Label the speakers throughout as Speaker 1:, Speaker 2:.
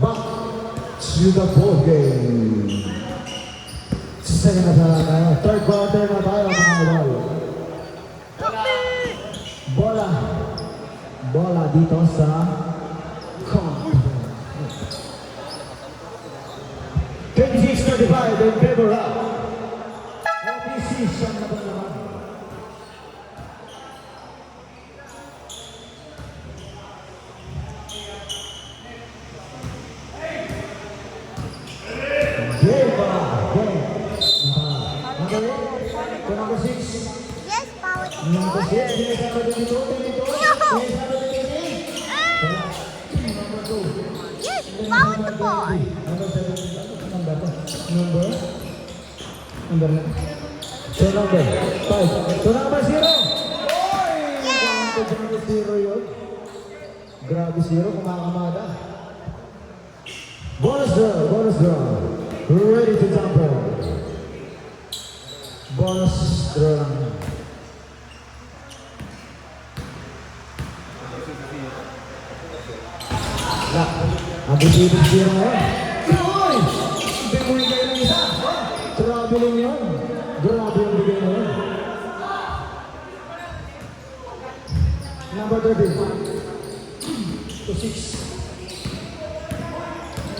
Speaker 1: Back to the ball game. Second na tayo. Third quarter na tayo mga idol. Bola dito sa court. 26-35 in favor of OPC siyang naman.
Speaker 2: Yes, power to
Speaker 1: Number
Speaker 2: boy.
Speaker 1: 6, number 22.
Speaker 2: Yes, power to boy.
Speaker 1: So number 5. So number 0. Grabe 0 yun. Grabe 0, kumakamada. Bonus draw. Ready to jump on. Bonus draw lang. Ang bibig zero ngayon. Uy! Bigay kayo ng isa. Grabe lang yun. Grabe yung bigay na yun. Number 13. To 6.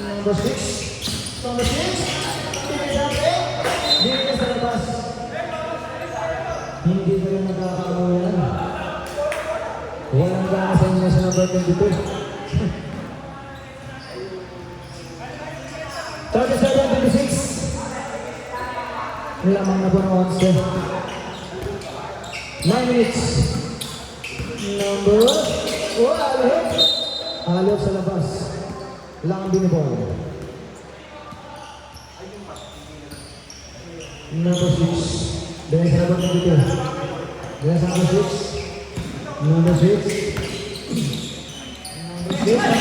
Speaker 1: Number 6. Number 6. Hindi ka sa labas. Hindi ka rin magkakaroon yan. Walang gana sa inyo sa number 22. 37-26. Lamang na po ng 11. 9 minutes. Number. Alip sa labas. Lang binibol. Number 6. Dahil sa labas ng dito. Dahil sa number 6. Number 6. Number 6.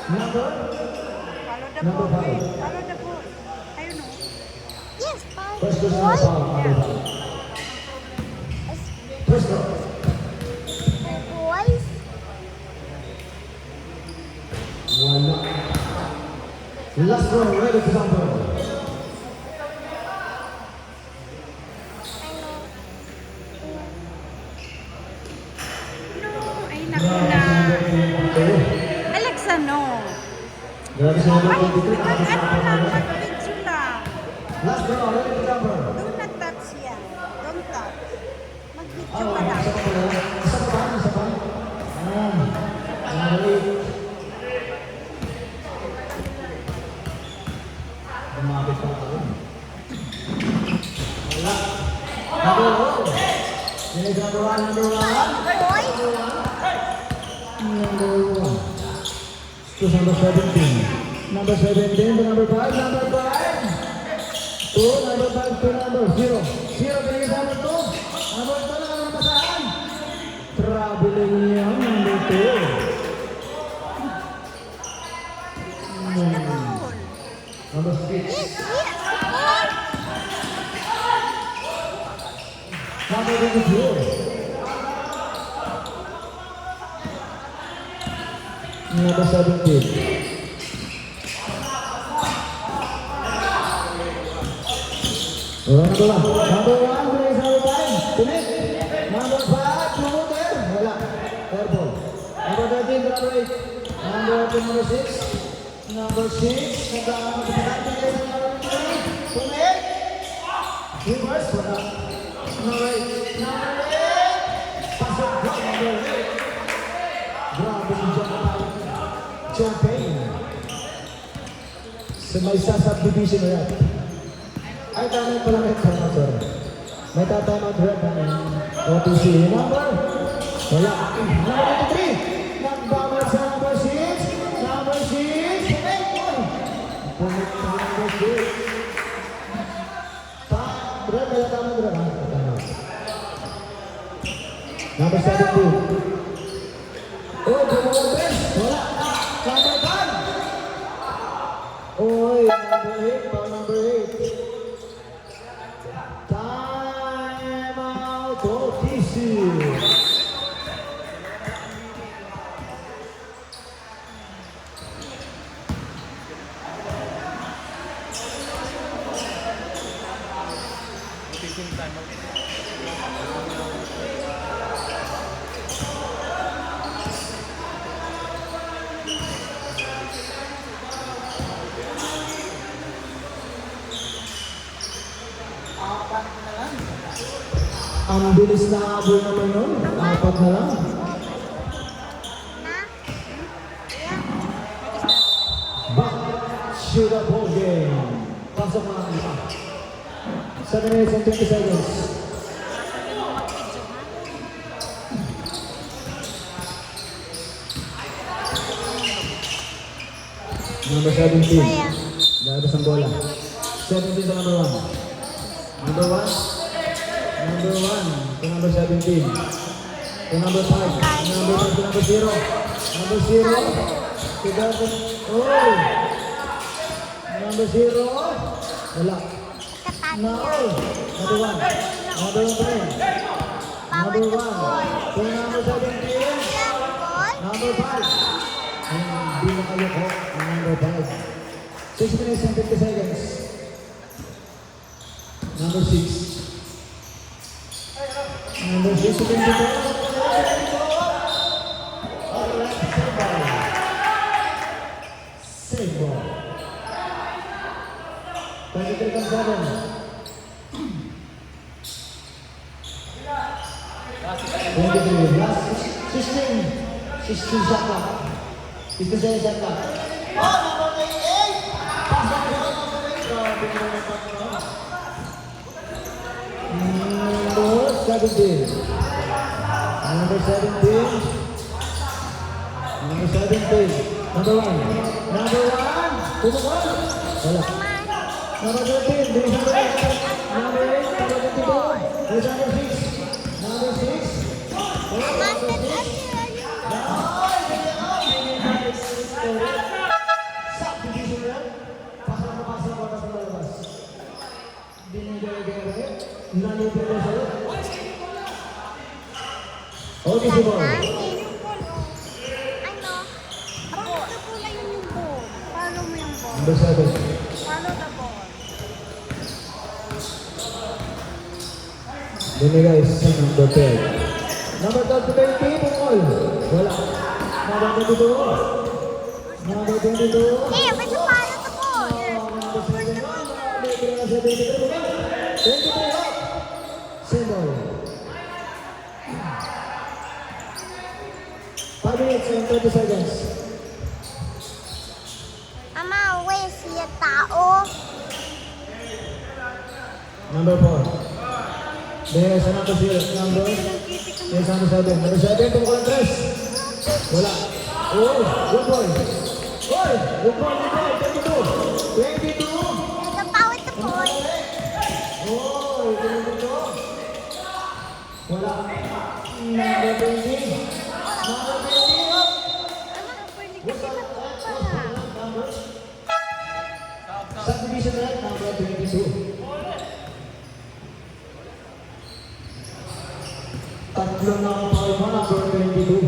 Speaker 1: Number 23. Number 5.
Speaker 2: Follow the ball. Ayun o. Yes, power
Speaker 1: First
Speaker 2: to
Speaker 1: person
Speaker 2: boy.
Speaker 1: na foul. First goal.
Speaker 2: Boys.
Speaker 1: Wala. Last one, ready to jump on.
Speaker 2: Ay, naku na. Alexa, no.
Speaker 1: Grabe sa number
Speaker 2: Ay,
Speaker 1: 23.
Speaker 2: ano lang, mag-video lang.
Speaker 1: Last one, ready to jump on.
Speaker 2: Do not touch yan. Don't touch. Mag-video
Speaker 1: Oh,
Speaker 2: ka lang.
Speaker 1: isa pa pala. Isa pa. Number 8. Lumapit pa ako. Wala. Number 1. Yes, number 1.
Speaker 2: Boys.
Speaker 1: Number 1. To number 17. Number 17 to number 5. Number 5. To number 5 to number 0. 0 pinigil sa number 2. Number 2 na naman pasahan. Traveling niya. Number 2. Number 6.
Speaker 2: Yes, ball.
Speaker 1: Number 22. Number 17. Number 1. Number 1, please, number 5. Tumis. Number 5, promoter. Wala. Airball. Number 13, number 8. Number 2, number 6. Number 6. Number 3. Tumis. Reverse. Wala. Number 8. Number 8. Pasok. Number 8. Grabe si John. Champagne. So may subdivision na yan. Ay, tama pala may timeout, sorry. May tatamout red ng OTC. Number? Wala. Number 23. Nagbamal sa number 6. Number 6. Punit sa number 6. Red, may tatamout red. Tatamout. Number 17. Oh, number 10. Wala. Number 10. Oy, number 8. Pa number 8. Time out OTC. Ang bilis na abol naman nun. 4 na lang.
Speaker 2: Na? Yeah.
Speaker 1: Back to the ball game. Pasok na ang isa. 7 minutes and 20 seconds. Number 17. Labas ang bola. 17 sa number 1. Number 1. Number 1 to number 17. To number 5. Number 5 to number 0. Number 0. To number... Oh! Number 0. Wala. No. Number 1. Number 1. Number 1. To number 17. Number 5. Hindi na kayo ko. Number 5. 6 minutes and 50 seconds. Number 6. Number 6 to 22. Save ball. 23 comes 7. 23. Last 16. 16 shot clock. 57 shot clock. Oh, number 88. Pass back to number 8. Number 17. Number 17. Number 17. Number 1. Number 1. Tumukol. Wala. Number 13. Division 8. Number 8. Number 22. There's number 6. Number 6. Wala. Number 6. Subdivision yan. Pasok na pasok. Pasok na labas. Binigay-gay. Nalipin na sa'yo. Okay, si Boy.
Speaker 2: Ano? Abo, napula yun yung ball. Follow mo yung ball.
Speaker 1: Number 7.
Speaker 2: Follow the ball.
Speaker 1: Binigay sa number 10. Number 12 to 20, Pungol. Wala. Number 22. Number 22.
Speaker 2: Hey, but you follow the ball.
Speaker 1: Number 7. 23 up. Symbol. 5 minutes and 30 seconds.
Speaker 2: Ama, wait, siya tao.
Speaker 1: Number 4. There's a number 0. Number. There's number 7. Number 7, Pungol ang 3. Wala. Oh, good boy. Oy, good boy, good boy. 22. 22.
Speaker 2: Nagpawit the ball.
Speaker 1: Oh, dito. Wala. Number 20. Number 20. Up. What's up? Number. Subdivision right, number 22. Tatlo na ang power mo, number 22.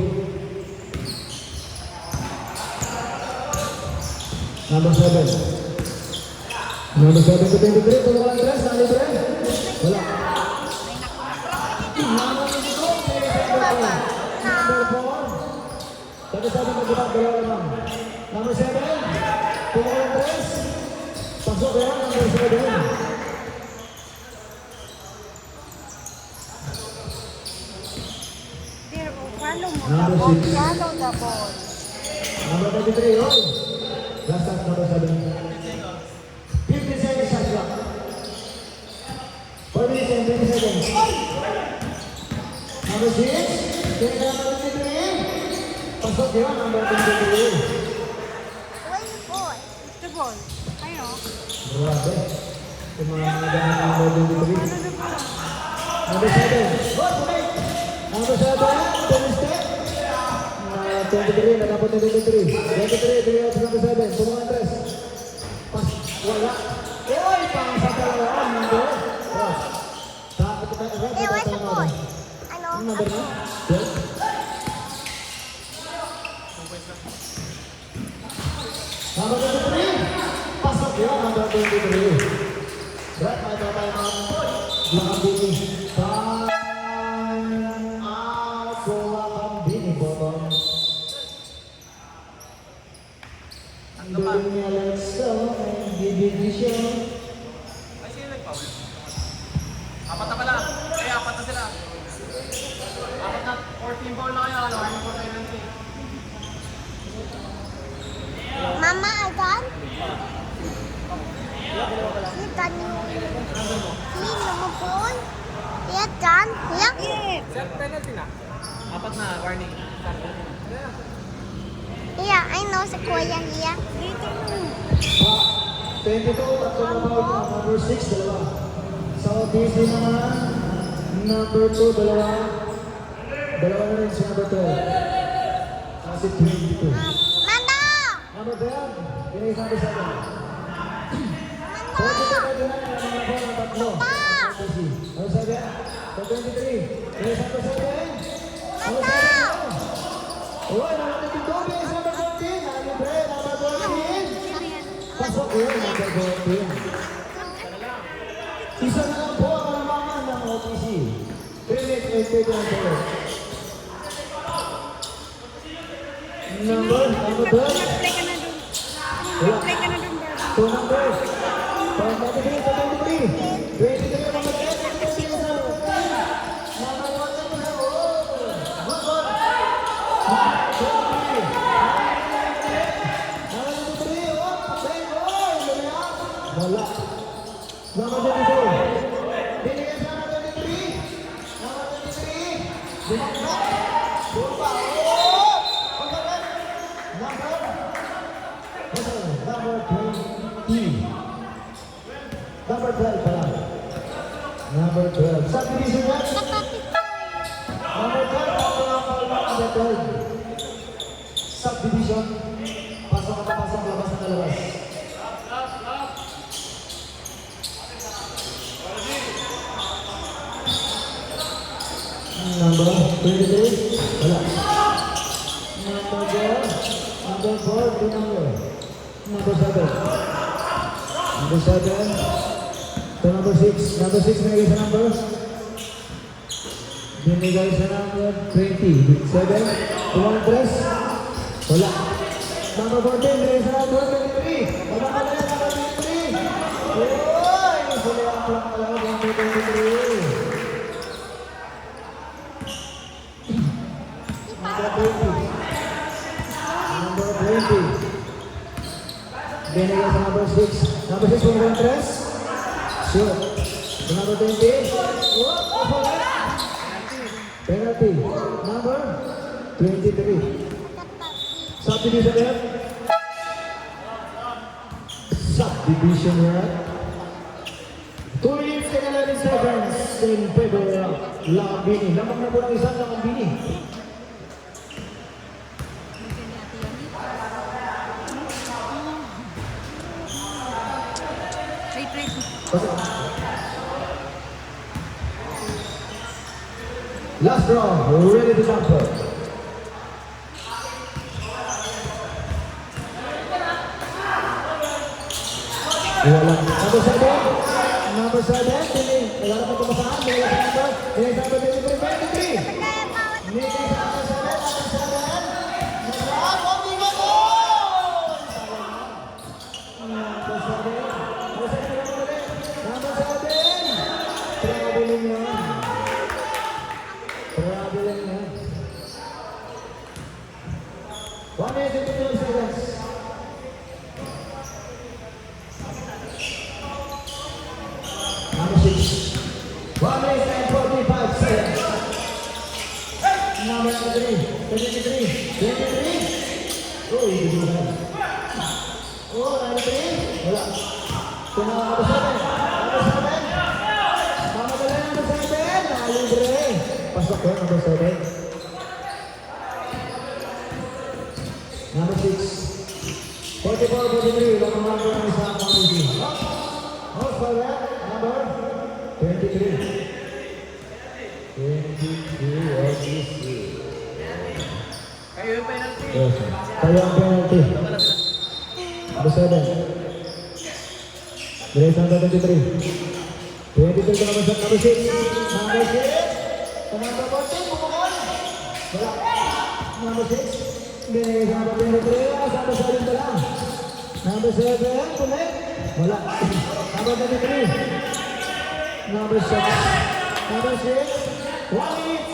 Speaker 1: Number 7. Number 7 to 23, tulungan ang dress, number 3. Wala. Number 4. Number 4. Sabi na kita, dalawa naman. Number 7. Tulungan ang dress. Pasok yan, number 7.
Speaker 2: There, follow mo the
Speaker 1: Number
Speaker 2: ball.
Speaker 1: 6.
Speaker 2: Follow the ball.
Speaker 1: Number 23, oy. Last time, number 7. 20 seconds. Number 6. Take number 23. Pasok yun, number 23.
Speaker 2: The ball. Ayun o.
Speaker 1: Grabe. Tumamaga na number 23.
Speaker 2: Ano na po?
Speaker 1: Number 7. Number 7. 10 step. 23. Nagapot na 23. 23. Bigyan sa number 7. Pumungan 3. Pas. Wala. Uy! Pang sa dalawa. Number. Tapos ito tayo.
Speaker 2: Where's the ball?
Speaker 1: Ang number na? 12. Number 23. Pasok yun. Number 23. Brad, may tayo mga Lakambini. Time out for Lakambini, Bottom. Ang galing ni Alexa and division.
Speaker 3: Ay, sino nag-foul? Apat na pala. Ay, apat na sila. Apat na 14 ball na kaya. Ano po tayo ng team?
Speaker 2: Mama, I done? You done yung... Hindi lumupon. Yeah, done. Yeah?
Speaker 3: Sir, penalty na. Apat na, warning.
Speaker 2: Yeah, I know si Kuya Lia.
Speaker 1: 22, tatlo na bawal na. Number 6, dalawa. Sa OTC naman, number 2, dalawa. Dalawa na rin si number 12. Kasi 22.
Speaker 2: Manda!
Speaker 1: Number 12, yun is number 7.
Speaker 2: Manda!
Speaker 1: 42 na rin ang mga ng tatlo. Number 7, sa 23. Yun is number 7. Number 7. Uy, number 22, yun is number 14. Nalibre, number 14. Pasok yun, number 14. Isa na lang po ang kalamangan ng OTC. 3 minutes and 30 seconds. Number 12.
Speaker 2: Mag-play ka na dun. Mag-play ka na dun, Barbie.
Speaker 1: 2 numbers. From 23 to 23. 23 number 10. 23 is number 10. Number 1 na po na. Good one. Number 23. Number 23. Oh, play goal. Wala. Number 22. Binigyan sa number 23. Number 23. Binigyan. Bumpa. Oh! Pagkakas. Number 20. Number 12 pala. Number 12. Subdivision yan. Number 12. Number 12. Subdivision. Pasok ka pa, pasok. Labas na labas. Number 23. Wala. Number 4. Number 4. Two number. Number 7. Number 7. To number 6. Number 6 binigay sa number. Binigay sa number 20. 7. Tumang 3. Wala. Number 14. Binigay sa number 23. Wala ka na yan. Number 23. Uy! Suli ang lang pala. Number 23. Number 20. Binigay sa number 6. Number 6 kung yung 3. Shoot. Sa number 20. Penalty. Number 23. Subdivision yan. Subdivision yan. 2 minutes and 11 seconds in favor of Lakambini. Lamang na po ng isang Lakambini. Last round, we're ready to jump. Wala. Number 7. Number 7. Pili. Wala naman tumasahan. Pili sa number. Pili sa number 23. 23. Pili sa number 7. Number 7. Number 7. Traveling yan. Traveling yan. 1 minute and 12 seconds. Number 6. 1 minute Oh, hindi mo na. Oh, 93. Wala. Number 7. Mamadala number 7. Libre. Pasok ko, number 7. Number 6. 44-43. Lamang number ng isang pamilya. Host for that. Number 23. 23. OTC.
Speaker 3: Kayo yung penalty.
Speaker 1: Yes. Tayo ang penalty. Number 7. Grace number 23. 23 ka naman sa number 6. Number 6. Number 14. Bumukol. Wala. Number 6. Grace number 23. Number 7 pa lang. Number 7. Pulit. Wala. Number 23. Number 6. Number 6. 1 minute.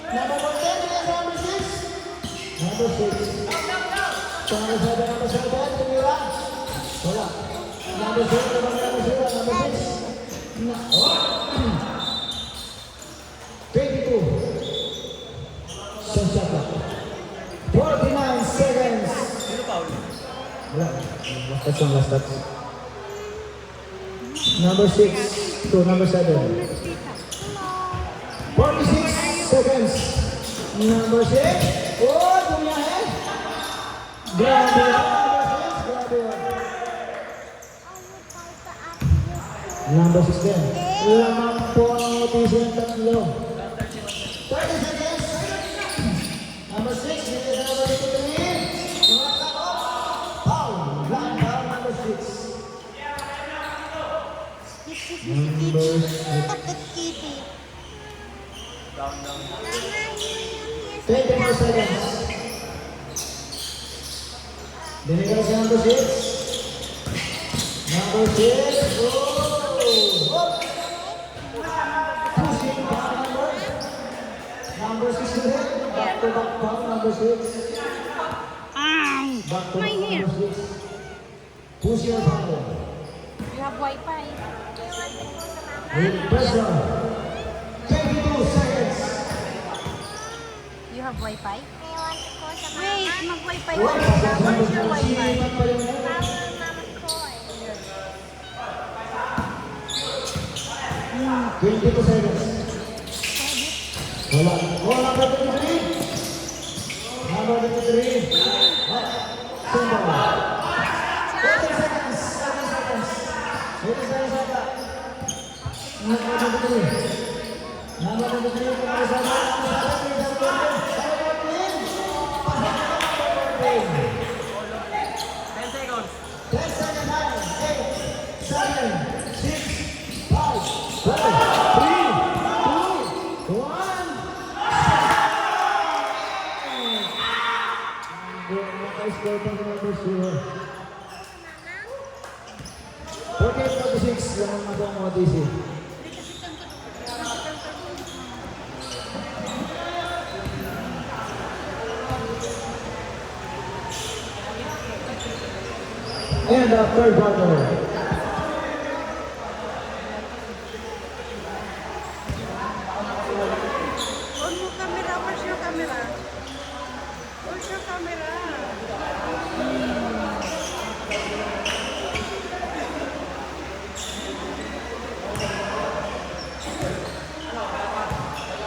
Speaker 1: Number 14. Number 6. Number 6. Number 7. Number 7. Tumira. Wala. Number 6. Number 6. Number 6. Oh. 22. Sensata. 49 seconds.
Speaker 3: Sino foul?
Speaker 1: Wala. Last touch. Number 6 to number 7. 46 seconds. Number 6. Oh, bumiyahe. Grabe. Grabe. Number 6 din. Lamang po ang otisin tatlo. 30 seconds. Number 6. Number 23. Foul. Line down number 6. Number 6.
Speaker 3: Down.
Speaker 1: 20 more seconds. Binigay sa number 6. Number 6. Oh! Pushing back number. Number 6 ulit. Back to back foul, number 6. Back to
Speaker 2: My
Speaker 1: back
Speaker 2: hair.
Speaker 1: number 6. Push your foul.
Speaker 2: You have Wi-Fi.
Speaker 1: With pressure. 22 seconds.
Speaker 2: You have Wi-Fi?
Speaker 4: Ewan ko sa mama.
Speaker 2: Wait, mag-Wi-Fi ka.
Speaker 1: What?
Speaker 2: Where's your Wi-Fi?
Speaker 1: Sinipan pa yung
Speaker 4: Power mama ko.
Speaker 1: 22 seconds. Wala. Oh, number 23. Number 23. Simple. 30 seconds. 30 seconds. 30 seconds. Number 23. Number 23. Number
Speaker 3: 10 seconds.
Speaker 1: 10 seconds. 8, 7, 6, 5, 4, 3, 2, 1. Naka-score pa sa number 0. 48-46 lang ang mga mga DC. And the third quarter.